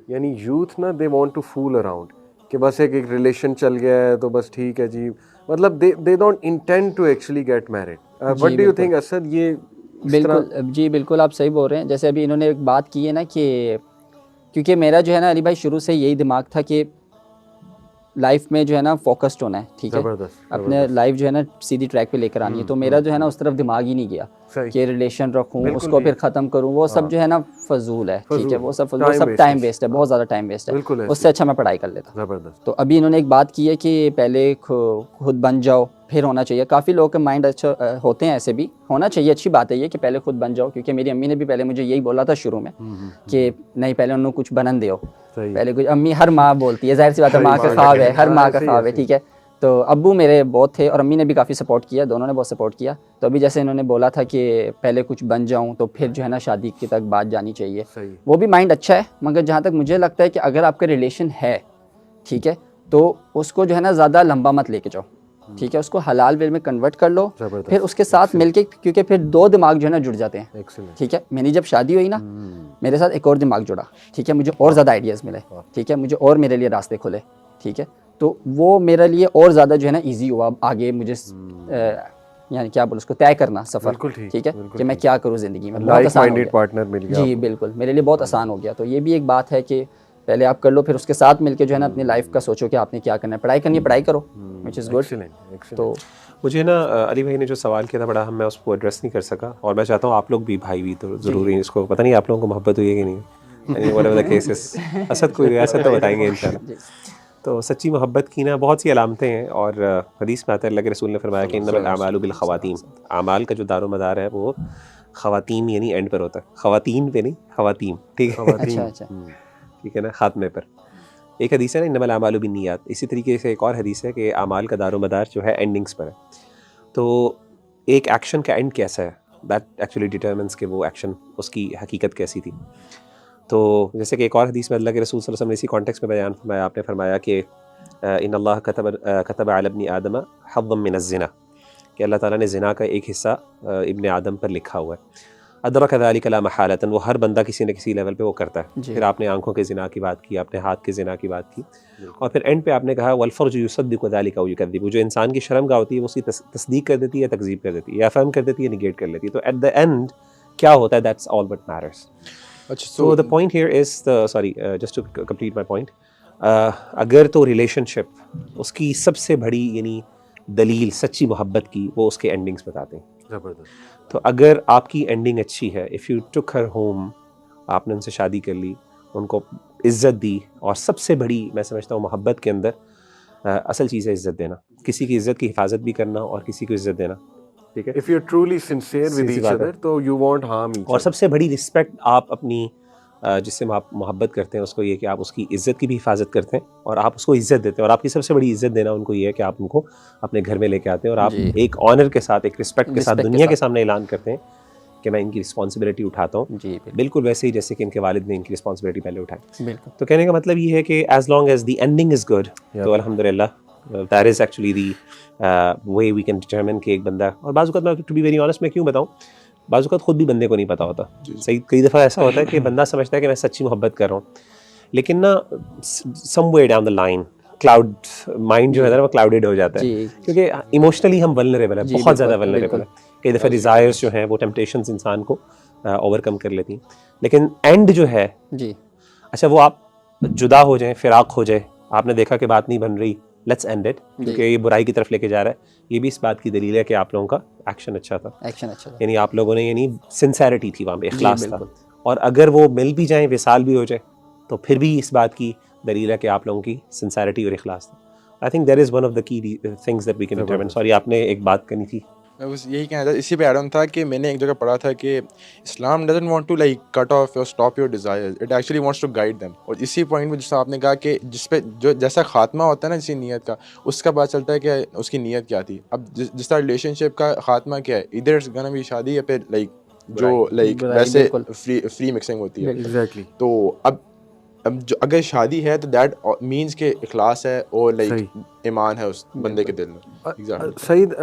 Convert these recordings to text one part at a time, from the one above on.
यानी यूथ ना they want to fool around कि बस एक रिलेशन चल गया है तो बस ठीक है जी, मतलब they don't intend to actually get married. What जी डू यू बिल्कुल थिंक असद, ये इस तरह? बिल्कुल जी बिल्कुल, आप सही बोल रहे हैं। जैसे अभी इन्होंने एक बात की है ना कि क्योंकि मेरा जो है ना अली भाई शुरू से यही दिमाग था कि लाइफ में जो है ना फोकस्ड होना है, ठीक है, जबरदस्त अपने जबरदस्त। लाइफ जो है ना सीधी ट्रैक पे लेकर आनी है। तो मेरा जो है ना उस तरफ दिमाग ही नहीं गया सही, कि रिलेशन रखूँ बिल्कुल उसको फिर ठीक। ख़त्म करूँ, वो सब हाँ, जो है ना फजूल है, ठीक है, फजूल वो है, सब वो टाइम सब वेस्ट है। टाइम वेस्ट है, हाँ, बहुत ज़्यादा टाइम वेस्ट है। बिल्कुल ऐसे उससे ही। अच्छा मैं पढ़ाई कर लेता। जबरदस्त। तो अभी इन्होंने एक बात की है कि पहले खुद बन जाओ फिर होना चाहिए। काफ़ी लोगों के माइंड अच्छा होते हैं, ऐसे भी होना चाहिए, अच्छी बात है ये कि पहले खुद बन जाओ। क्योंकि मेरी अम्मी ने भी पहले मुझे यही बोला था शुरू में कि नहीं पहले उन्होंने कुछ बनन दो, सही पहले कुछ। अम्मी हर माँ बोलती है, जाहिर सी बात है, सही माँ का सही ख्वाब है, हर हाँ, माँ का ऐसे ही ख्वाब है, ऐसे ही। ठीक है। तो अब्बू मेरे बहुत थे और अम्मी ने भी काफ़ी सपोर्ट किया, दोनों ने बहुत सपोर्ट किया। तो अभी जैसे इन्होंने बोला था कि पहले कुछ बन जाऊं तो फिर जो है ना शादी की तक बात जानी चाहिए, सही। वो भी माइंड अच्छा है। मगर जहाँ तक मुझे लगता है कि अगर आपका रिलेशन है, ठीक है, तो उसको जो है ना ज़्यादा लंबा मत लेके जाओ, ठीक है, उसको हलाल वे में कन्वर्ट कर लो, फिर जबरदस्त, उसके साथ मिलके, क्योंकि फिर दो दिमाग जो है ना जुड़ जाते हैं, एक्सीलेंट। ठीक है। मेरी जब शादी हुई ना, मेरे साथ एक और दिमाग जुड़ा, ठीक है, मुझे और ज़्यादा आइडियाज़ मिले, ठीक है, मुझे और मेरे लिए रास्ते खुले, ठीक है। तो वो मेरे लिए और ज़्यादा जो है ना ईजी हुआ आगे मुझे यानी क्या बोलो उसको तय करना सफ़र, बिल्कुल ठीक, ठीक है, बिल्कुल कि मैं ठीक। क्या करूँ ज़िंदगी में, बहुत लाइक आसान हो माइंडेड गया। पार्टनर मिल गया जी आपको। बिल्कुल, मेरे लिए बहुत आसान हो गया। तो ये भी एक बात है कि पहले आप कर लो, फिर उसके साथ मिलके जो है ना अपनी लाइफ का सोचो कि आपने क्या करना है। पढ़ाई करनी है, पढ़ाई करो, which is good. Excellent excellent. तो मुझे ना अली भाई ने जो सवाल किया था बड़ा, मैं उसको एड्रेस नहीं कर सका, और मैं चाहता हूँ आप लोग भी, भाई भी तो ज़रूरी है, इसको पता नहीं आप लोगों को मोहब्बत हुई है कि नहीं, व्हाटएवर द केसेस। असद कोई असद तो बताएंगे इंशाल्लाह। जी तो सच्ची मोहब्बत की ना बहुत सी अलामतें हैं, और हदीस में आता है, अल्लाह के रसूल ने फरमाया कि इन्नमल आमालु बिल खवातीम, आमाल का जो दारोमदार है वो खवातीम यानी एंड पर होता है, खवातीन पे नहीं, खवातीम, ठीक है। अच्छा खवातीन। अच्छा ठीक है ना, खात्मे पर। एक हदीस है ना, इन्नमल आमालु बिन्नियात। इसी तरीके से एक और हदीस है कि आमाल का दारोमदार जो है एंडिंग्स पर है। तो एक एक्शन का एंड कैसा है, दैट एक्चुअली डिटर्मिन्स कि वो एक्शन उसकी हकीकत कैसी थी। तो जैसे कि एक और हदीस में अल्लाह के रसूल सल्लल्लाहु अलैहि वसल्लम ने इसी कॉन्टेक्स्ट में बयान फरमाया, आपने फरमाया कि इन्नल्लाह कतब अला इब्नी आदम हज़्ज़म मिन ज़िना, कि अल्लाह ताला ने ज़िना का एक हिस्सा इब्ने आदम पर लिखा हुआ है। अदरक ज़ालिका ला महलातन, वो हर बंदा किसी न किसी लेवल पे वो करता है। जी फिर आपने आंखों के ज़िना की बात की, आपने हाथ के ज़िना की बात की, और फिर एंड पे आपने कहा वल-फ़र्जु युसद्दिक़ु ज़ालिका व युकज़्ज़िबु, जो इंसान की शर्मगाह होती है वो उसकी तस्दीक कर देती है, तकज़ीब कर देती है, या अफ़र्म कर देती है, निगेट कर लेती है। तो एट द एंड क्या होता है, दैट्स ऑल व्हाट मैटर्स। अच्छा so the point here is the sorry just to complete my point, अगर तो रिलेशनशिप उसकी सबसे बड़ी यानी दलील सच्ची मोहब्बत की वो उसके एंडिंग्स बताते हैं। जबरदस्त। तो अगर आपकी एंडिंग अच्छी है, if you took her home, आपने उनसे शादी कर ली, उनको इज़्ज़त दी, और सबसे बड़ी मैं समझता हूँ मोहब्बत के अंदर असल चीज़ है इज़्ज़त देना, किसी की इज़्ज़त की हिफाजत भी करना और किसी को इज़्ज़त देना, ठीक है, if you are truly sincere with सीधी सी ईच बात है। अदर तो यू वॉन्ट हार्म ईच और अदर। सबसे बड़ी रिस्पेक्ट आप अपनी जिससे आप मोहब्बत करते हैं उसको ये कि आप उसकी इज़्ज़त की भी हिफाजत करते हैं और आप उसको इज़्ज़त देते हैं, और आपकी सबसे बड़ी इज़्ज़त देना उनको ये है कि आप उनको अपने घर में लेके आते हैं और आप जी एक ऑनर के साथ, एक रिस्पेक्ट के साथ रिस्पेक्ट के दुनिया के साथ। सामने ऐलान करते हैं कि मैं इनकी रिस्पॉन्सिबिलिटी उठाता हूँ, जी बिल्कुल बिल्कुल वैसे ही जैसे कि इनके वालिद ने इनकी रिस्पॉन्सिबिलिटी पहले उठाई। बिल्कुल तो कहने का मतलब ये है कि as long as the ending is good, तो अल्हम्दुलिल्लाह that is actually the way we can determine कि एक बंदा, और बाज़ वक़्त मैं टू बी वेरी ऑनेस्ट मैं क्यों बताऊँ, बाज़ वक़्त खुद भी बंदे को नहीं पता होता। सही, कई दफ़ा ऐसा होता है कि बंदा समझता है कि मैं सच्ची मोहब्बत कर रहा हूँ, लेकिन ना somewhere down the line cloud mind जो है ना वो क्लाउडेड हो जाता है, जी क्योंकि इमोशनली हम वल्नरेबल है, जी बहुत ज़्यादा बिल्कुल वल्नरेबल बिल्कुल है। कई दफ़ा डिज़ायर्स जो हैं वो टेम्पटेशंस इंसान को ओवरकम कर लेती हैं, लेकिन एंड जो है, जी अच्छा वो आप जुदा हो जाएं, फिराक हो जाए, आपने देखा कि बात नहीं बन रही, लेट्स एंड इट, क्योंकि ये बुराई की तरफ लेके जा रहा है, ये भी इस बात की दलील है कि आप लोगों का एक्शन अच्छा था, एक्शन अच्छा था। यानी आप लोगों ने यानी सिंसेरिटी थी वहाँ पे, जी इखलास था। बिल्कुल और अगर वो मिल भी जाएं, विसाल भी हो जाए, तो फिर भी इस बात की दलील है कि आप लोगों की सिंसेरिटी और इखलास था। I think that is one of the key things that we can determine. Sorry, आपने एक बात करनी थी। मैं बस यही कहना था, इसी पे ऐड ऑन था कि मैंने एक जगह पढ़ा था कि Islam doesn't want to like cut off और stop your desires, it actually wants to guide them. और इसी पॉइंट में जैसा आपने कहा कि जिस पे जो जैसा खात्मा होता है ना किसी नीयत का, उसका पता चलता है कि उसकी नीयत क्या थी। अब जिस तरह रिलेशनशिप का खात्मा क्या है, इधर इट्स गोना बी शादी या फिर लाइक जो लाइक बुराई वैसे बिल्कुल फ्री मिक्सिंग होती है। बिल्कुल एग्जैक्टली। तो अब अब जो अगर शादी है तो दैट मीन्स के इखलास है और सही। लाइक ईमान है उस बंदे के दिल में। एग्जैक्टली। सईद,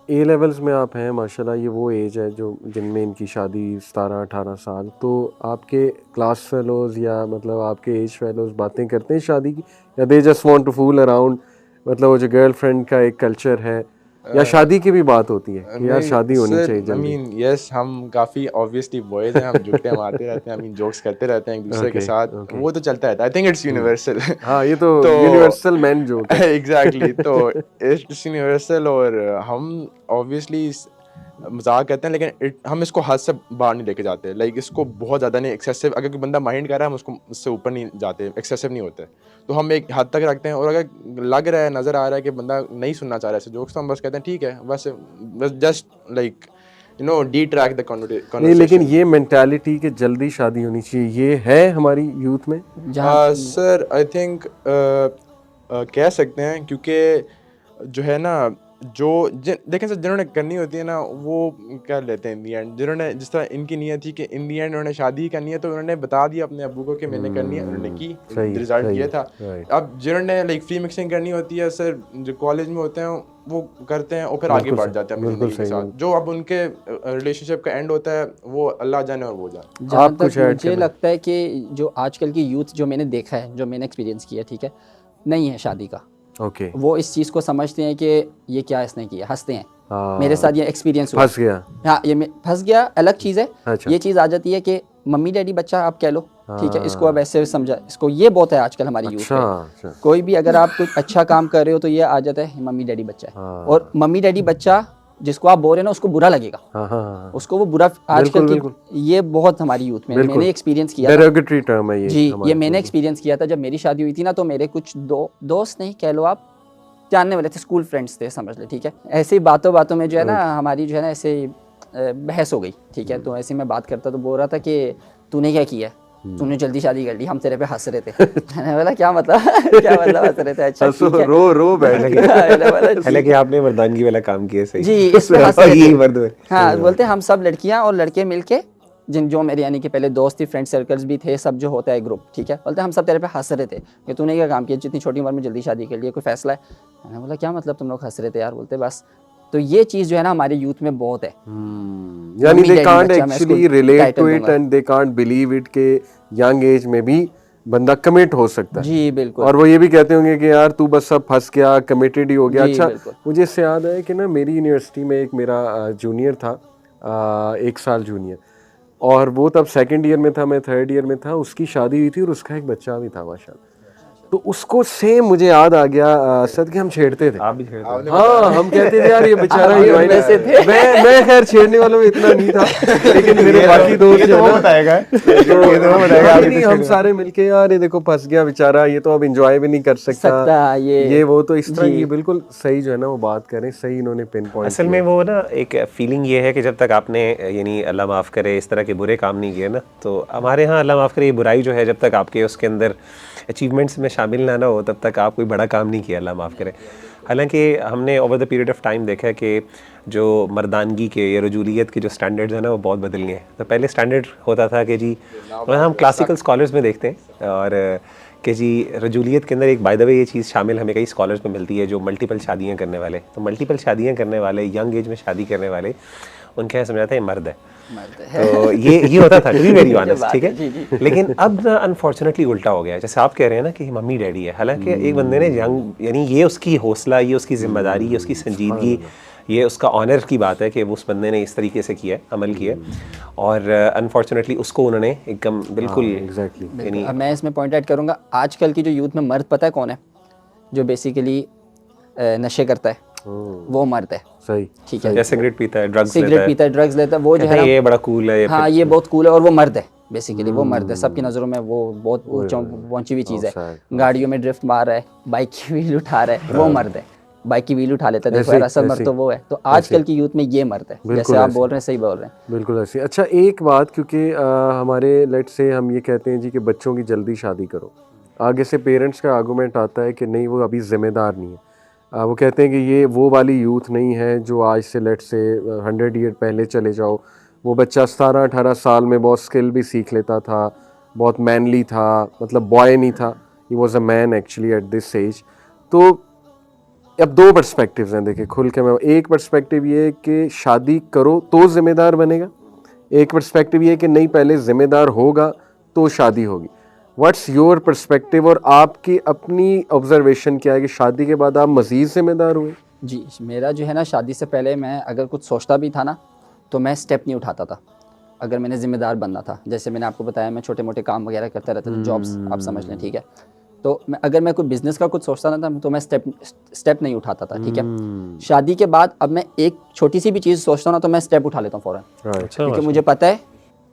ए लेवल्स में आप हैं माशाल्लाह, ये वो एज है जो जिनमें इनकी शादी 17-18 साल, तो आपके क्लास फेलोज़ या मतलब आपके एज फेलोज़ बातें करते हैं शादी की, या they just want to fool around, मतलब वो जो गर्लफ्रेंड का एक कल्चर है, या शादी की भी बात होती है कि यार शादी होनी चाहिए आई जल्दी? मीन यस, हम काफ़ी ऑब्वियसली बॉयज़ हैं, हम झुकते हम आते रहते हैं, आई मीन जोक्स करते रहते हैं एक दूसरे के Okay, साथ, okay. वो तो चलता रहता है। I think it's universal. हाँ, ये तो तो यूनिवर्सल मैन जोक है। एग्जैक्टली तो इट्स यूनिवर्सल, और हम ऑब्वियसली मजाक करते हैं, लेकिन हम इसको हद से बाहर नहीं लेके जाते, लाइक इसको बहुत ज़्यादा नहीं एक्सेसिव। अगर कोई बंदा माइंड कर रहा है हम उसको उससे ऊपर नहीं जाते, एक्सेसिव नहीं होते, तो हम एक हद तक रखते हैं। और अगर लग रहा है, नज़र आ रहा है कि बंदा नहीं सुनना चाह रहा है ऐसे जोक्स, तो हम बस कहते हैं ठीक है, बस just like you know detract the नहीं, कन्वर्सेशन। लेकिन ये मेंटालिटी कि जल्दी शादी होनी चाहिए, ये है हमारी यूथ में? सर आई थिंक कह सकते हैं, क्योंकि जो है ना, जो देखें सर, जिन्होंने करनी होती है ना वो कर लेते हैं इन दी एंड। जिन्होंने, जिस तरह इनकी नीयत थी कि इन दी एंड उन्होंने शादी ही करनी है, तो उन्होंने बता दिया अपने अब्बू को कि मैंने करनी है, उन्होंने की, सही, रिजल्ट सही, ये था। right. अब जिन्होंने लाइक फ्री मिक्सिंग करनी होती है सर, जो कॉलेज में होते हैं वो करते हैं और फिर आगे बिल्कुल बढ़ सही, जाते हैं अपनी बिल्कुल ज़िंदगी के सही साथ। जो अब उनके रिलेशनशिप का एंड होता है वो अल्लाह जाने और वो जाने। जहाँ आप कुछ तक ऐड मुझे करना? लगता है कि जो आजकल की यूथ, जो मैंने देखा है, जो मैंने एक्सपीरियंस किया, ठीक है, नहीं है शादी का। ओके, वो इस चीज़ को समझते हैं कि ये क्या इसने किया, हंसते हैं। हाँ, मेरे साथ ये एक्सपीरियंस हुआ। फंस गया। हाँ, ये फंस गया अलग चीज़ है। अच्छा। ये चीज़ आ जाती है कि मम्मी डैडी बच्चा आप कह लो, ठीक है, इसको अब हाँ। ऐसे समझा, इसको ये बहुत है आजकल हमारी यूथ अच्छा, में। अच्छा। कोई भी अगर आप कुछ अच्छा काम कर रहे हो तो ये आ जाता है मम्मी डैडी बच्चा है। हाँ। और मम्मी डैडी बच्चा जिसको आप बोल रहे हैं ना, उसको बुरा लगेगा, हाँ, हाँ, हाँ, उसको वो बुरा आजकल की बिल्कुल। ये बहुत हमारी यूथ में बिल्कुल। मैंने एक्सपीरियंस किया था। डेरोगेटरी टर्म है ये जी, हमारे ये मैंने लिए। एक्सपीरियंस किया था जब मेरी शादी हुई थी ना। तो मेरे कुछ दोस्त नहीं कह लो आप, जानने वाले थे, स्कूल फ्रेंड्स थे समझ ले, ठीक है। ऐसे ही बातों बातों में जो है ना हमारी जो है ना ऐसे बहस हो गई, ठीक है। तो ऐसे मैं बात करता तो बोल रहा था कि तूने क्या किया, तूने जल्दी शादी कर ली, हम तेरे पे हंस रहे थे। मैंने बोला क्या मतलब क्या मतलब हंस रहे थे? अच्छा हंसो, ठीक है। रो बैठ के। मैंने बोला, ठीक हालांकि आपने मर्दानगी वाला काम किया सही। जी, इस पे हंस रहे यही थे। मर्द है। हाँ, बोलते हम सब लड़कियां और लड़के मिलके, जो मेरे यानी कि पहले दोस्त थी, फ्रेंड सर्कल्स भी थे, सब जो होता है ग्रुप, ठीक है, बोलते हम सब तेरे पे हंस रहे थे कि तूने क्या काम किया, जितनी छोटी उम्र में जल्दी शादी कर ली, कोई फैसला है? मैंने बोला क्या मतलब तुम लोग हंस रहे थे यार? बोलते बस। तो ये चीज़ जो है ना हमारे यूथ में बहुत है। यानी मम्मी दे डैडी कांट बच्चा, मैं एक्चुअली इसको रिलेट टाइटल टू इट दूंगा। And they can't believe it के यंग एज में भी बंदा कमिट हो सकता है। जी बिल्कुल। और वो ये भी कहते होंगे कि यार तू बस सब फंस गया, कमिटेड ही हो गया। जी, अच्छा, बिल्कुल। मुझे इससे याद है कि ना मेरी यूनिवर्सिटी में एक मेरा जूनियर था, 1 साल जूनियर, और वो तब सेकंड ईयर में था, मैं थर्ड ईयर में था। उसकी शादी हुई थी और उसका एक बच्चा भी था माशाल्लाह। तो उसको सेम मुझे याद आ गया सद कि हम छेड़ते थे। आप भी छेड़ते थे। हाँ, हम कहते थे यार ये बेचारा आप enjoy में से थे। मैं खैर छेड़ने वालों में इतना नहीं था, लेकिन मेरे बाकी दोस्त जो है ना, बताएगा नहीं, हम सारे मिलके यार ये देखो फंस गया बेचारा, ये तो अब एंजॉय भी नहीं कर सकता, ये वो। तो इस तरह जी। ये बिल्कुल सही जो है ना वो बात करें, सही इन्होंने पिन पॉइंट असल में वो ना एक फीलिंग ये है कि जब तक आपने यानी अल्लाह माफ़ करे इस तरह के बुरे काम नहीं किए ना, तो हमारे यहाँ अल्लाह माफ़ करे ये बुराई जो है जब तक आपके उसके अंदर अचीवमेंट्स में शामिल ना हो तब तक आप कोई बड़ा काम नहीं किया, अल्लाह माफ़ करे। हालांकि हमने over the period of time देखा है कि जो मर्दानगी के या रजूलियत के जो स्टैंडर्ड्स हैं ना वो बहुत बदल गए हैं। तो पहले स्टैंडर्ड होता था कि जी, हम क्लासिकल स्कॉलर्स में देखते हैं और कि जी रजूलियत के अंदर एक बाय द वे ये चीज़ शामिल हमें कई स्कॉलर्स में मिलती है, जो मल्टीपल शादियाँ करने वाले। तो मल्टीपल शादियाँ करने वाले, यंग एज में शादी करने वाले, उनके यहाँ समझाते हैं मर्द है। तो ये होता था, टू बी वेरी ऑनेस्ट, ठीक है। लेकिन अब ना अनफॉर्चुनेटली उल्टा हो गया है। जैसे आप कह रहे हैं ना कि मम्मी डैडी है, हालांकि एक बंदे ने यंग, यानी ये उसकी हौसला, ये उसकी जिम्मेदारी, ये उसकी संजीदगी, ये उसका ऑनर की बात है कि वो उस बंदे ने इस तरीके से किया है, अमल किया है, और अनफॉर्चुनेटली उसको उन्होंने एकदम बिल्कुल एग्जैक्टली। यानी मैं इसमें पॉइंट ऐड करूंगा, आजकल की जो यूथ में मर्द पता है कौन है? जो बेसिकली नशे करता है, वो मर्द है। सही, ठीक है। जैसे सिगरेट पीता है, ड्रग्स सिगरेट पीता है, ड्रग्स लेता है, वो जो है ना, ये बड़ा कूल है, ये हाँ ये बहुत कूल है, और वो मर्द है बेसिकली, वो मर्द है सबकी नज़रों में, वो बहुत पहुंची हुई चीज़ है। गाड़ियों में ड्रिफ्ट मार रहा है, बाइक की व्हील उठा रहा है, वो मर्द है, बाइक की व्हील उठा लेता है। देखो यार, असल मर्द तो वो है। तो आजकल की यूथ में ये मर्द है, जैसे आप बोल रहे हैं, सही बोल रहे हैं, बिल्कुल ऐसे। अच्छा, एक बात, क्योंकि हमारे लेट से हम ये कहते हैं जी कि बच्चों की जल्दी शादी करो, आगे से पेरेंट्स का आर्गूमेंट आता है कि नहीं वो अभी ज़िम्मेदार नहीं है। वो कहते हैं कि ये वो वाली यूथ नहीं है जो आज से लेट से 100 ईयर पहले चले जाओ, वो बच्चा 17-18 साल में बहुत स्किल भी सीख लेता था, बहुत मैनली था, मतलब बॉय नहीं था, he was a man actually at this age. तो अब दो पर्सपेक्टिव्स हैं, देखिए खुल के मैं, एक पर्सपेक्टिव ये है कि शादी करो तो जिम्मेदार बनेगा, एक पर्सपेक्टिव ये है कि नहीं पहले जिम्मेदार होगा तो शादी होगी। व्हाट्स योर पर्सपेक्टिव और आपकी अपनी ऑब्जर्वेशन क्या है कि शादी के बाद आप मज़ीद जिम्मेदार हुए? जी, मेरा जो है ना, शादी से पहले मैं अगर कुछ सोचता भी था ना, तो मैं स्टेप नहीं उठाता था अगर मैंने ज़िम्मेदार बनना था। जैसे मैंने आपको बताया, मैं छोटे मोटे काम वगैरह करता रहता था, जॉब्स आप समझ लें, ठीक है। तो मैं अगर मैं कोई बिज़नेस का कुछ सोचता ना था, तो मैं स्टेप नहीं उठाता था, ठीक है। शादी के बाद अब मैं एक छोटी सी भी चीज़ सोचता हूँ ना, तो मैं स्टेप उठा लेता हूँ फ़ौरन, राइट, क्योंकि मुझे पता है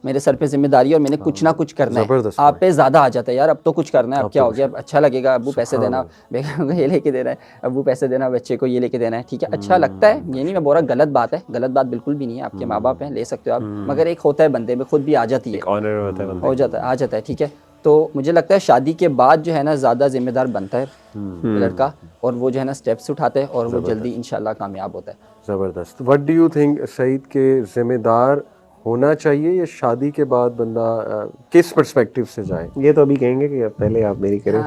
मेरे सर पे जिम्मेदारी और मैंने कुछ ना कुछ करना है। ज़बरदस्त आप पे ज़्यादा आ जाता है यार, अब तो कुछ करना है, अब क्या तो हो गया, अब अच्छा लगेगा, अब्बू पैसे देना, बेगम को ये लेके देना है, अब्बू पैसे देना, बच्चे को ये लेके देना है, ठीक है। अच्छा लगता है, ये नहीं मैं बोल रहा गलत बात है, गलत बात बिल्कुल भी नहीं है, आपके माँ बाप हैं, ले सकते हो आप, मगर एक होता है बंदे में खुद भी आ जाती है, ऑनर होता है बंदे हो जाता है, आ जाता है, ठीक है। तो मुझे लगता है शादी के बाद जो है ना, ज़्यादा जिम्मेदार बनता है लड़का, और वो जो है ना स्टेप्स उठाता है, और वो जल्दी इंशाल्लाह कामयाब होता है। ज़बरदस्त। What do you think Saeed के जिम्मेदार होना चाहिए या शादी के बाद बंदा किस पर्सपेक्टिव से जाए? ये तो अभी कहेंगे कि अब पहले आप मेरी करें,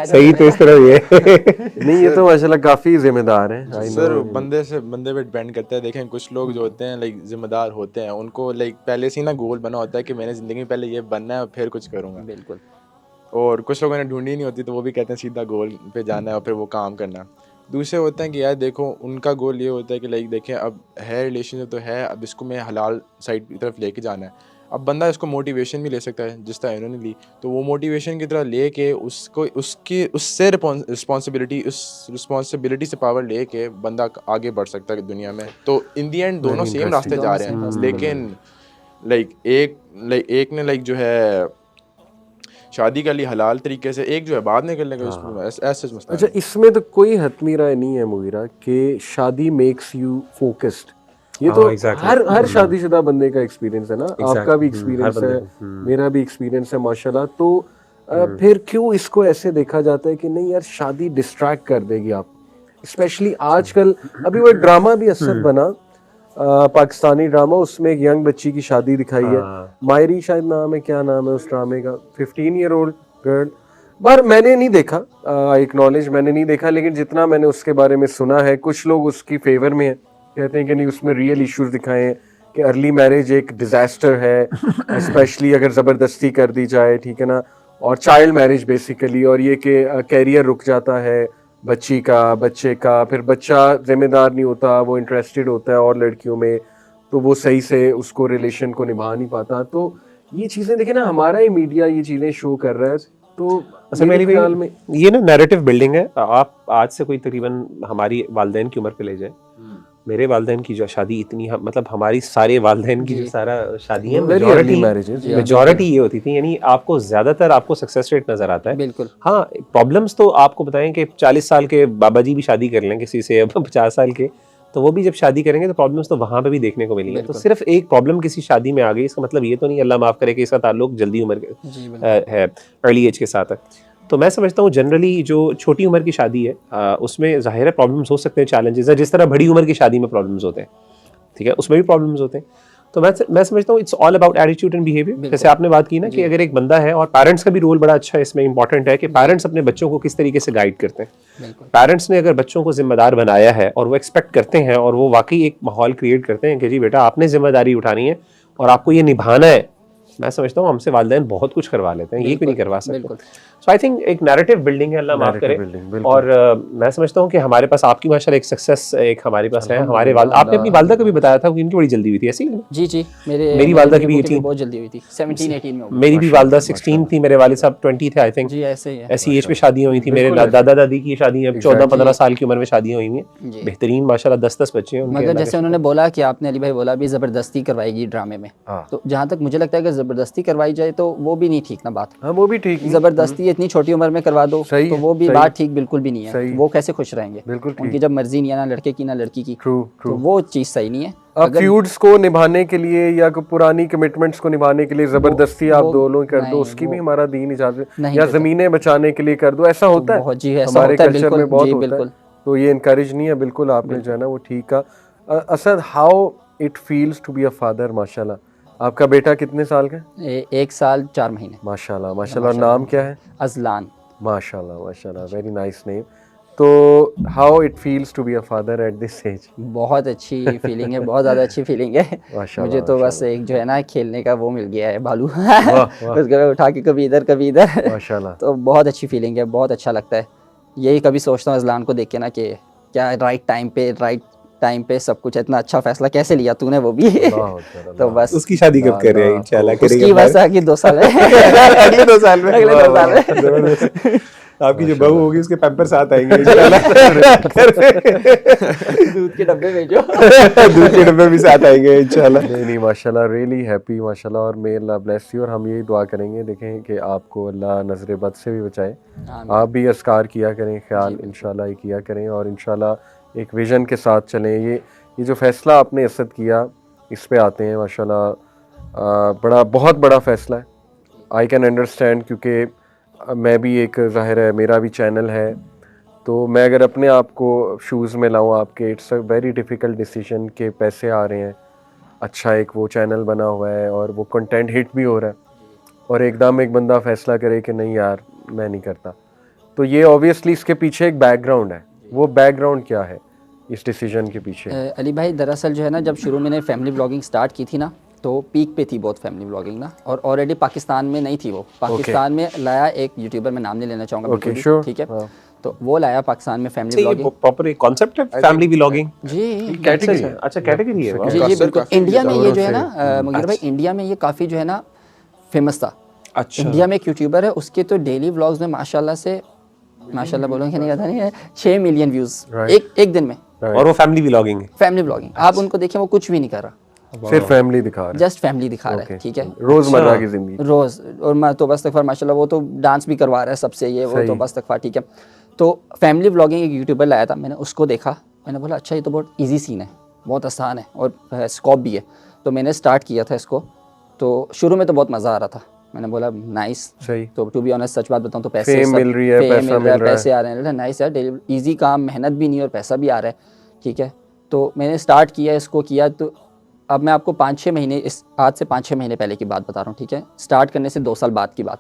सही तो इस तरह ये नहीं, ये तो माशाल्लाह काफ़ी जिम्मेदार हैं। I sir know। बंदे पे डिपेंड करता है। देखें कुछ लोग जो होते हैं लाइक जिम्मेदार होते हैं, उनको लाइक पहले से ही ना गोल बना होता है कि मैंने ज़िंदगी में पहले ये बनना है और फिर कुछ करूँगा। बिल्कुल। और कुछ लोगों ने ढूंढी नहीं होती, तो वो भी कहते हैं सीधा गोल पे जाना है और फिर वो काम करना। दूसरे होते हैं कि यार देखो, उनका गोल ये होता है कि लाइक देखें अब है रिलेशनशिप तो है, अब इसको मैं हलाल साइड की तरफ लेके जाना है। अब बंदा इसको मोटिवेशन भी ले सकता है, जिस तरह इन्होंने ली, तो वो मोटिवेशन की तरह लेके उसको उसकी उससे रिस्पॉन्सिबिलिटी से पावर लेके बंदा आगे बढ़ सकता है दुनिया में। तो इन दी एंड दोनों सेम रास्ते जा रहे हैं, लेकिन लाइक एक ने लाइक जो है शादी कर ली हलाल तरीके से, एक जो है बाद में कर लेगा उसको, ऐसे मसला है। अच्छा, इसमें तो कोई हतमी राय नहीं है मुगीरा कि शादी मेक्स यू फोकस्ड। ये तो हर शादीशुदा बंदे का एक्सपीरियंस है ना, आपका भी एक्सपीरियंस है, मेरा भी एक्सपीरियंस है माशाल्लाह। तो फिर क्यों इसको ऐसे देखा जाता है कि नहीं यार शादी डिस्ट्रैक्ट कर देगी आप, स्पेशली आजकल। अभी वो एक ड्रामा भी असर बना, पाकिस्तानी ड्रामा, उसमें एक यंग बच्ची की शादी दिखाई है, मायरी शायद नाम है, क्या नाम है उस ड्रामे का, 15-year-old गर्ल। पर मैंने नहीं देखा, आई एक्नॉलेज मैंने नहीं देखा, लेकिन जितना मैंने उसके बारे में सुना है, कुछ लोग उसकी फेवर में हैं, कहते हैं कि नहीं उसमें रियल इश्यूज दिखाए हैं कि अर्ली मैरिज एक डिजास्टर है स्पेशली अगर ज़बरदस्ती कर दी जाए, ठीक है ना, और चाइल्ड मैरिज बेसिकली, और ये कि कैरियर रुक जाता है बच्चे का, फिर बच्चा जिम्मेदार नहीं होता, वो इंटरेस्टेड होता है और लड़कियों में, तो वो सही से उसको रिलेशन को निभा नहीं पाता। तो ये चीज़ें देखिए ना, हमारा ही मीडिया ये चीज़ें शो कर रहा है। तो मेरे ख्याल में ये ना नैरेटिव बिल्डिंग है। आप आज से कोई तकरीबन हमारी वालदैन की उम्र पे ले जाए, मेरे वालदैन की जो शादी इतनी, मतलब हमारी सारे वालदैन की जो सारा शादियां मेजॉरिटी ये होती थी, यानी आपको ज्यादातर आपको सक्सेस रेट नजर आता है। बिल्कुल। हाँ, प्रॉब्लम्स तो आपको बताएं कि 40 साल के बाबा जी भी शादी कर लें किसी से, 50 साल के, तो वो भी जब शादी करेंगे तो प्रॉब्लम्स तो वहां पे भी देखने को मिलेंगे। तो सिर्फ एक प्रॉब्लम किसी शादी में आ गई, इसका मतलब ये तो नहीं, अल्लाह माफ करे, कि इसका ताल्लुक जल्दी उम्र है, अर्ली एज के साथ है। तो मैं समझता हूँ जनरली जो छोटी उम्र की शादी है उसमें ज़ाहिर है प्रॉब्लम्स हो सकते हैं, चैलेंजेस है, जिस तरह बड़ी उम्र की शादी में प्रॉब्लम्स होते हैं, ठीक है, उसमें भी प्रॉब्लम्स होते हैं। तो मैं समझता हूँ it's all about attitude and behaviour. जैसे आपने बात की ना कि अगर एक बंदा है, और पेरेंट्स का भी रोल बड़ा अच्छा है इसमें, इंपॉर्टेंट है कि पेरेंट्स अपने बच्चों को किस तरीके से गाइड करते हैं। पेरेंट्स ने अगर बच्चों को जिम्मेदार बनाया है और वो एक्सपेक्ट करते हैं और वो वाकई एक माहौल क्रिएट करते हैं कि जी बेटा आपने जिम्मेदारी उठानी है और आपको ये निभाना है, मैं समझता हूँ हमसे वालिदैन बहुत कुछ करवा लेते हैं, ये भी नहीं करवा सकते। सो आई थिंक एक नैरेटिव बिल्डिंग है, अल्लाह माफ करे। और मैं समझता हूँ कि हमारे पास आपकी माशाल्लाह एक सक्सेस एक हमारे पास है। हमारे आपने अपनी वालदा को भी बताया था कि इनकी बड़ी जल्दी हुई थी, ऐसी ही? जी मेरी वालदा की भी 18 बहुत जल्दी हुई थी, 17-18 में। मेरी भी वालदा 16 थी, मेरे वालिद साहब 20 थे आई थिंक। जी ऐसे ही है, ऐसी एज पे शादियां हुई थी। मेरे दादा दादी की शादियां 14-15 साल की उम्र में शादियां हुई हैं, बेहतरीन माशाल्लाह 10-10 बच्चे हैं उनके। मगर जैसे उन्होंने बोला कि आपने अली भाई बोला भी ज़बरदस्ती करवाएगी ड्रामे में, तो जहाँ तक मुझे लगता है कि ज़बरदस्ती करवाई जाए तो वो भी नहीं ठीक ना बात। हाँ, वो भी ठीक। ज़बरदस्ती इतनी छोटी उम्र में करवा दो तो वो भी बात ठीक बिल्कुल भी नहीं है। वो कैसे खुश रहेंगे? उनकी जब मर्जी नहीं है ना लड़के की ना लड़की की, तो वो चीज़ सही नहीं है। अब फ्यूड्स को निभाने के लिए या पुरानी कमिटमेंट्स को निभााने के लिए जबरदस्ती आप दोनों कर दो, उसकी भी हमारा दीन इजाजत, या जमीनें बचाने के लिए कर दो, ऐसा होता है हमारे कल्चर में बहुत होता है। तो ये इनकरेज नहीं है बिल्कुल, आपने जो है ना वो ठीक कहा। Asad, how it feels to be a father माशाल्लाह, आपका बेटा कितने साल का है? 1 साल 4 महीने। माशाल्लाह माशाल्लाह। और नाम क्या है? अजलान। माशाल्लाह माशाल्लाह, वेरी नाइस नेम। तो how it feels to be a father at this age? बहुत अच्छी फीलिंग है, बहुत ज़्यादा अच्छी फीलिंग है। माशाल्लाह मुझे तो बस माशाल्लाह एक जो है ना खेलने का वो मिल गया है, भालू। वाह उसको मैं उठा के कभी इधर कभी इधर। माशाल्लाह। तो बहुत अच्छी फीलिंग है, बहुत अच्छा लगता है। यही कभी सोचता हूँ अजलान को देख के ना कि क्या राइट टाइम पे सब कुछ इतना अच्छा फैसला कैसे लिया तूने, वो भी। अल्लाह अकबर, तो बस उसकी शादी कब कर रहे हैं? इंशाल्लाह करेंगे उसकी बस आगे 2 साल है। अगले 2 साल में। अगले 2 साल में। जबरदस्त। आपकी जो बहू होगी उसके पैम्पर्स साथ आएंगे दूध के डब्बे भेजो। दूध के डब्बे भी साथ आएंगे इंशाल्लाह। नहीं नहीं माशाल्लाह, रियली हैप्पी माशाल्लाह। और मे अल्लाह ब्लेस यू। और हम यही दुआ करेंगे, देखें कि आपको अल्लाह नज़र बद से भी बचाए। आप भी अस्कार किया करें, ख्याल इंशाल्लाह ये किया करें, और इंशाल्लाह एक विज़न के साथ चलें। ये जो फ़ैसला आपने इसद किया, इस पे आते हैं माशाल्लाह। बहुत बड़ा फ़ैसला है, आई कैन अंडरस्टैंड, क्योंकि मैं भी एक, ज़ाहिर है मेरा भी चैनल है, तो मैं अगर अपने आप को शूज़ में लाऊं आपके, it's a very difficult decision के पैसे आ रहे हैं, अच्छा एक वो चैनल बना हुआ है और वो कंटेंट हिट भी हो रहा है, और एकदम एक बंदा फ़ैसला करे कि नहीं यार मैं नहीं करता। तो ये ऑब्वियसली इसके पीछे एक बैकग्राउंड है। वो बैकग्राउंड क्या है इस डिसीजन के पीछे? अली भाई, दरअसल जो है ना, जब शुरू मैंने फैमिली व्लॉगिंग स्टार्ट की थी ना, तो पीक पे थी बहुत फैमिली व्लॉगिंग ना, और ऑलरेडी पाकिस्तान में नहीं थी वो। पाकिस्तान में लाया एक यूट्यूबर, मैं नाम नहीं लेना चाहूँगा बिल्कुल भी, sure, ठीक है। हाँ। तो वो लाया पाकिस्तान में फैमिली ये व्लॉगिंग। प्रॉपर एक कॉन्सेप्ट है फैमिली व्लॉगिंग? जी कैटेगरी है। अच्छा कैटेगरी है। वाह। जी जी काफी बिल्कुल। इंडिया में ये जोरों जो है से, ना मुगीर भाई, इंडिया में ये काफ़ी जो है ना फेमस था। अच्छा। इंडिया में एक यूट्यूबर है, उसके तो डेली व्लॉग्स में माशाल्लाह बोलूँगा नहीं, नहीं है, 6 मिलियन व्यूज़ एक दिन में। और वो फैमिली व्लॉगिंग है? फैमिली व्लॉगिंग आप उनको देखें, वो कुछ भी नहीं कर रहा, सिर्फ फैमिली दिखा रहा है, जस्ट फैमिली दिखा रहा है, ठीक है। रोज़मर्रा की ज़िंदगी। रोज़, और मैं तो बस तकफर माशाल्लाह, वो तो डांस भी करवा रहा है सबसे, ये वो तो बस तकफर, ठीक है। तो फैमिली व्लॉगिंग एक यूट्यूबर लाया था, मैंने उसको देखा, मैंने बोला अच्छा ये तो बहुत इजी सीन है, बहुत आसान है और स्कोप भी है। तो मैंने स्टार्ट किया था इसको। तो शुरू में तो बहुत मज़ा आ रहा था, मैंने बोला नाइस। सही। तो टू बी ऑनेस्ट सच बात बताऊँ तो पैसे फेम मिल रही है, पैसा मिल रहा है, पैसे आ रहे हैं, नाइस यार, ईजी काम, मेहनत भी नहीं और पैसा भी आ रहा है, ठीक है। तो मैंने स्टार्ट किया इसको, किया। तो अब मैं आपको 5-6 महीने, आज से 5-6 महीने पहले की बात बता रहा हूँ, ठीक है। स्टार्ट करने से 2 साल बाद की बात।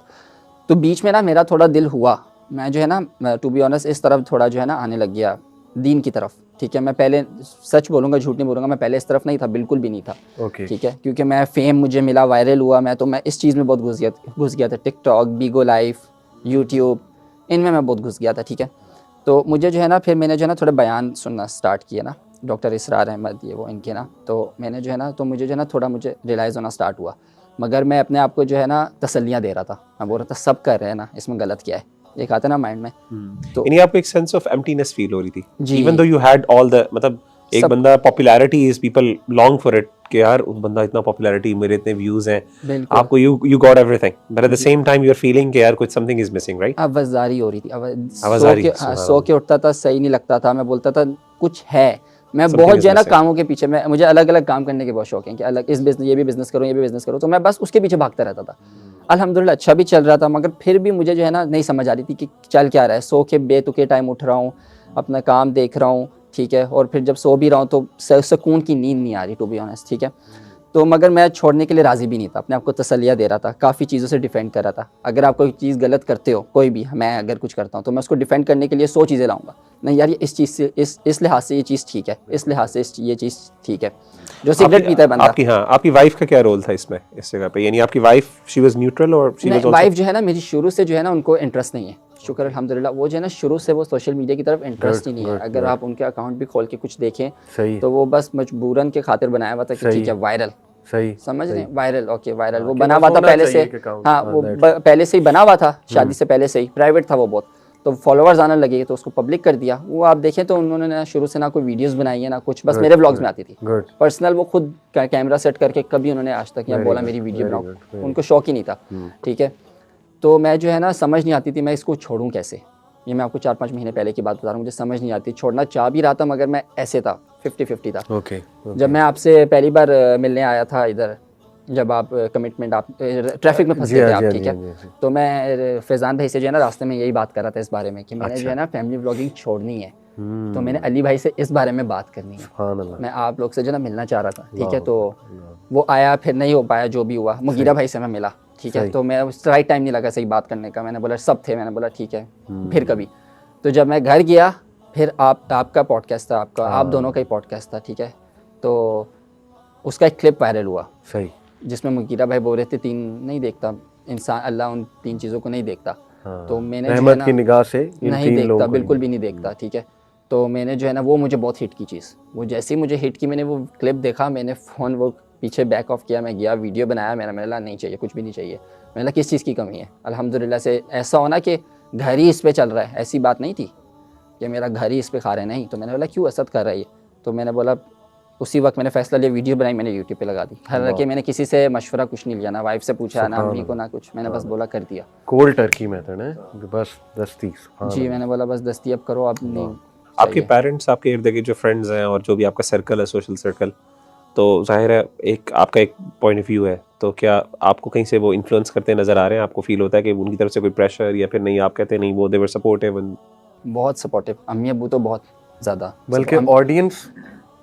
तो बीच में ना मेरा थोड़ा दिल हुआ, मैं जो है ना टू बी ऑनेस्ट इस तरफ थोड़ा जो है ना आने लग गया, दीन की तरफ, ठीक है। मैं पहले सच बोलूँगा, झूठ नहीं बोलूँगा, मैं पहले इस तरफ नहीं था, बिल्कुल भी नहीं था, ठीक है। क्योंकि मैं फेम मुझे मिला, वायरल हुआ, मैं इस चीज़ में बहुत घुस गया था। टिकटॉक, बीगो लाइफ, यूट्यूब, इनमें मैं बहुत घुस गया था, ठीक है। तो मुझे जो है ना, फिर मैंने जो है ना थोड़े बयान सुनना स्टार्ट किया ना, डॉक्टर इसरार अहमद ये वो इनके ना, तो मैंने जो है ना, तो मुझे जो है ना थोड़ा मुझे रियलाइज़ होना स्टार्ट हुआ। मगर मैं अपने आप को जो है ना तसल्लियाँ दे रहा था, मैं बोल रहा था सब कर रहे हैं ना, इसमें गलत क्या है, एक आता ना माइंड में। तो यानी आपको एक सेंस ऑफ एम्प्टीनेस फील हो रही थी, जी। Even though you had all the, मतलब एक बंदा popularity is people long for it, कि यार उस बंदा इतना पॉपुलैरिटी, मेरे इतने व्यूज हैं, बिल्कुल। आपको you got everything, but at the same time you are feeling कि यार कुछ समथिंग इज मिसिंग, राइट? आवाज़ारी हो रही थी, आवाज़ारी, सो के उठता था, सही नहीं लगता था, मैं बोलता था कुछ है। मैं Something बहुत is जो है ना missing. कामों के पीछे, मुझे अलग अलग काम करने के बहुत शौक है, कि अलग इस बिजनेस, ये भी बिजनेस करूँ, ये भी बिजनेस करूँ, तो मैं बस उसके पीछे भागता रहता था। अल्हम्दुलिल्लाह अच्छा भी चल रहा था, मगर फिर भी मुझे जो है ना नहीं समझ आ रही थी कि चल क्या रहा है। सो के बेतुके टाइम उठ रहा हूँ, अपना काम देख रहा हूँ, ठीक है, और फिर जब सो भी रहा हूँ तो सुकून की नींद नहीं आ रही, टू बी ऑनेस्ट, ठीक है। तो मगर मैं छोड़ने के लिए राज़ी भी नहीं था, अपने आप को तसल्लियाँ दे रहा था, काफ़ी चीज़ों से डिफेंड कर रहा था। अगर आप कोई चीज़ गलत करते हो, कोई भी, मैं अगर कुछ करता हूँ तो मैं उसको डिफेंड करने के लिए 100 चीज़ें लाऊंगा, नहीं यार ये इस चीज़ से, इस लिहाज से ये चीज़ ठीक है, इस लिहाज से ये चीज़ ठीक है। जो सिगरेट पीता है बंदा, आपकी वाइफ का क्या रोल था इसमें, इस जगह पे? यानी आपकी वाइफ, शी वाज न्यूट्रल, और शी वाज वाइफ जो है ना मेरी शुरू से जो है ना उनको इंटरेस्ट नहीं है, शुक्र अल्हम्दुलिल्लाह, वो जो है ना शुरू से वो सोशल मीडिया की तरफ इंटरेस्ट ही नहीं है। अगर आप उनके अकाउंट भी खोल के कुछ देखें, सही, तो वो बस मजबूरन के खातिर बनाया हुआ था कि ठीक है वायरल, सही, समझ रहे हैं, वायरल, ओके वायरल, वो कि बना बस हुआ था होना पहले से, चाहिए एक account, हाँ वो पहले से ही बना हुआ था, शादी से पहले से ही प्राइवेट था वो बहुत। तो फॉलोअर्स आने लगे तो उसको पब्लिक कर दिया। वो आप देखें तो उन्होंने ना शुरू से ना कोई वीडियोस बनाई है ना कुछ, बस मेरे व्लॉग्स में आती थी गुड, पर्सनल। वो खुद कैमरा सेट करके कभी उन्होंने आज तक यहाँ बोला मेरी वीडियो बनाओ, उनको शौक ही नहीं था, ठीक है। तो मैं जो है ना समझ नहीं आती थी मैं इसको छोड़ूं कैसे। ये मैं आपको 4-5 महीने पहले की बात बता रहा हूँ, मुझे समझ नहीं आती, छोड़ना चाह भी रहा था मगर मैं ऐसे था, 50-50 था। ओके, जब मैं आपसे पहली बार मिलने आया था इधर, जब आप कमिटमेंट आप ट्रैफिक में फंस जी गए थे हाँ, आप, जी हाँ, ठीक जी है। हाँ, जी हाँ। तो मैं फैज़ान भाई से जो है ना रास्ते में यही बात कर रहा था इस बारे में कि मैंने जो अच्छा। है ना फैमिली व्लॉगिंग छोड़नी है। तो हम्म, मैंने अली भाई से इस बारे में बात करनी है, सुभान अल्लाह। मैं आप लोग से जो है ना मिलना चाह रहा था, ठीक है। अल्लाह तो अकबर, अल्लाह। वो आया, फिर नहीं हो पाया, जो भी हुआ मुगीरा भाई से मैं मिला, ठीक है। सही। तो मैं उस राइट टाइम नहीं लगा सही बात करने का, मैंने बोला सब थे, मैंने बोला ठीक है हम्म। फिर कभी। तो जब मैं घर गया फिर आपका पॉडकास्ट था, आपका आप हाँ। दोनों का ही पॉडकास्ट था, ठीक है। तो उसका एक क्लिप वायरल हुआ सही। जिसमें मुगीरा भाई बोल रहे थे तीन नहीं देखता इंसान, अल्लाह उन तीन चीज़ों को नहीं देखता। हाँ। तो मैंने जो है रहमत ना की निगाह से इन नहीं तीन देखता, लोगों को बिल्कुल भी नहीं देखता, ठीक है। तो मैंने जो है ना वो मुझे बहुत हिट की चीज़, वो जैसे ही मुझे हिट की, मैंने वो क्लिप देखा, मैंने फ़ोन वो पीछे बैक ऑफ किया, मैं गया वीडियो बनाया, मैंने बोला नहीं चाहिए, कुछ भी नहीं चाहिए। मैंने बोला किस चीज़ की कमी है, अल्हम्दुलिल्लाह से ऐसा होना कि घर ही इस पे चल रहा है, ऐसी बात नहीं थी कि मेरा घर ही इस पे खा रहे, नहीं। तो मैंने बोला क्यों असद कर रहा है ये। तो मैंने बोला उसी वक्त मैंने फैसला लिया, वीडियो बनाई, मैंने यूट्यूब पे लगा दी। हालांकि मैंने किसी से मशवरा कुछ नहीं लिया, ना वाइफ से पूछा, ना अम्मी को, ना कुछ, मैंने बस बोला कर दिया। कोल्ड टर्की मेथड है, बस दस्ती। सुभान जी, मैंने बोला बस दस्ती अब करो, अब नहीं आपके चाहिए। पेरेंट्स, आपके इर्द गिर्द जो फ्रेंड्स हैं और जो भी आपका सर्कल है, सोशल सर्कल, तो जाहिर है एक आपका एक पॉइंट ऑफ व्यू है, तो क्या आपको कहीं से वो इन्फ्लुएंस करते नज़र आ रहे हैं? आपको फील होता है कि उनकी तरफ से कोई प्रेशर, या फिर नहीं आप कहते हैं नहीं वो दे वर सपोर्टिव? बहुत सपोर्टिव, अम्मी अबू तो बहुत ज़्यादा, बल्कि ऑडियंस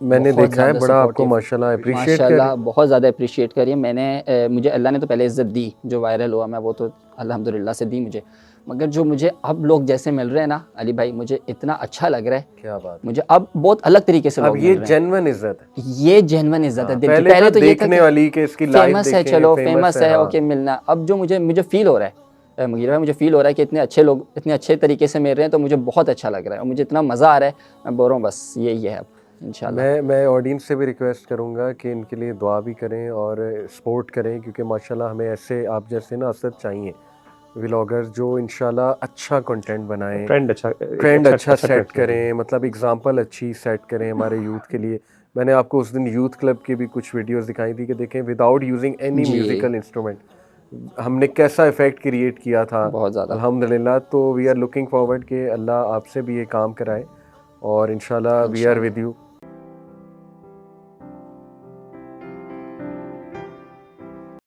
मैंने बहुत देखा है ज़्यादा बड़ा आपको supportive, माशाल्लाह अप्रिशिएट माशाल्लाह कर। बहुत ज़्यादा अप्रिशिएट करिए। मैंने मुझे अल्लाह ने तो पहले इज़्ज़त दी, जो वायरल हुआ मैं वो तो अल्हम्दुलिल्लाह से दी मुझे, मगर जो मुझे अब लोग जैसे मिल रहे हैं ना अली भाई, मुझे इतना अच्छा लग रहा है। क्या बात। मुझे अब बहुत अलग तरीके से अब लोग ये मिल रहे हैं। जेन्युइन इज्जत है। ये जेन्युइन इज़्ज़त है दिल की। पहले पहले था तो ये था देखने कि वाली के इसकी लाइव फेमस है, देखें, चलो फेमस फेमस है, हाँ। ओके मिलना। अब जो मुझे फील हो रहा है मुगीरा भाई, मुझे फील हो रहा है कि इतने अच्छे लोग इतने अच्छे तरीके से मिल रहे हैं, तो मुझे बहुत अच्छा लग रहा है और मुझे इतना मज़ा आ रहा है। मैं बोल रहा हूँ बस यही है अब इंशाल्लाह। मैं ऑडियंस से भी रिक्वेस्ट करूंगा कि इनके लिए दुआ भी करें और सपोर्ट करें, क्योंकि माशाल्लाह हमें ऐसे आप जैसे ना असद चाहिए व्लॉगर जो इंशाल्लाह अच्छा कंटेंट बनाएं, ट्रेंड अच्छा सेट करें, मतलब एग्जांपल अच्छी सेट करें हमारे यूथ के लिए। मैंने आपको उस दिन यूथ क्लब की भी कुछ वीडियोस दिखाई थी कि देखें विदाउट यूजिंग एनी जी, म्यूजिकल इंस्ट्रूमेंट हमने कैसा इफ़ेक्ट क्रिएट किया था। बहुत ज़्यादा। अल्हम्दुलिल्लाह। तो वी आर लुकिंग फॉरवर्ड कि अल्लाह आपसे भी ये काम कराए और इंशाल्लाह वी आर विद यू।